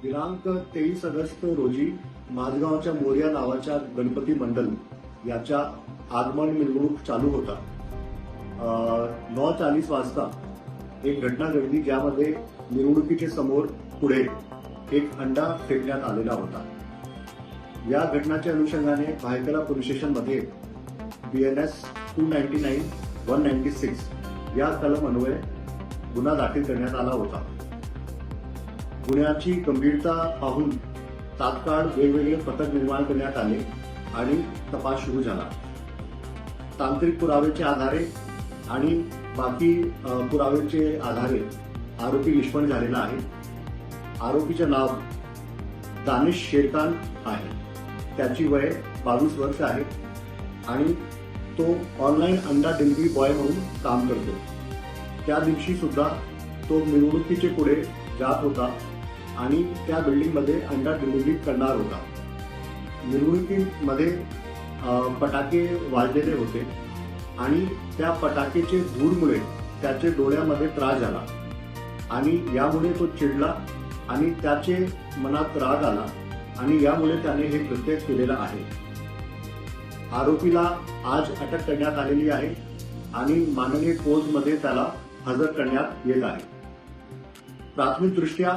दिनांक 23 ऑगस्ट रोजी माझगावच्या मोरया नावाच्या गणपती मंडल याच्या आगमन मिरवणूक चालू होता. 9:40 वाजता एक घटना घडली ज्यामध्ये मिरवणुकीच्या समोर पुढे एक अंडा फेकण्यात आलेला होता. या घटनाच्या अनुषंगाने भायखळा पोलीस स्टेशनमध्ये BNS 299, 196 या कलम अन्वये गुन्हा दाखल करण्यात आला होता. गुन्ह्याची गंभीरता पाहून तात्काळ वेगवेगळे पथक निर्माण करण्यात आले आणि तपास सुरू झाला. तांत्रिक पुराव्याचे आधारे आणि बाकी पुराव्याचे आधारे आरोपी निष्पन्न झालेला आहे. आरोपीचे नाव दानिश शेरखान आहे. त्याची वय 22 वर्ष आहे आणि तो ऑनलाईन अंडा डिलिव्हरी बॉय म्हणून काम करतो. त्या दिवशी सुद्धा तो मिरवणुकीचे पुढे जात होता आणि त्या बिल्डिंगमध्ये अंडा डिलिव्हरी करणार होता. मिरवणुकीमध्ये फटाके वाजलेले होते आणि त्या फटाकेचे धूरमुळे त्याचे डोळ्यामध्ये त्रास झाला आणि यामुळे तो चिडला आणि त्याचे मनात राग आला आणि यामुळे त्याने हे कृत्य केलेलं आहे. आरोपीला आज अटक करण्यात आलेली आहे आणि माननीय कोर्टमध्ये त्याला हजर करण्यात येत आहे. प्राथमिकदृष्ट्या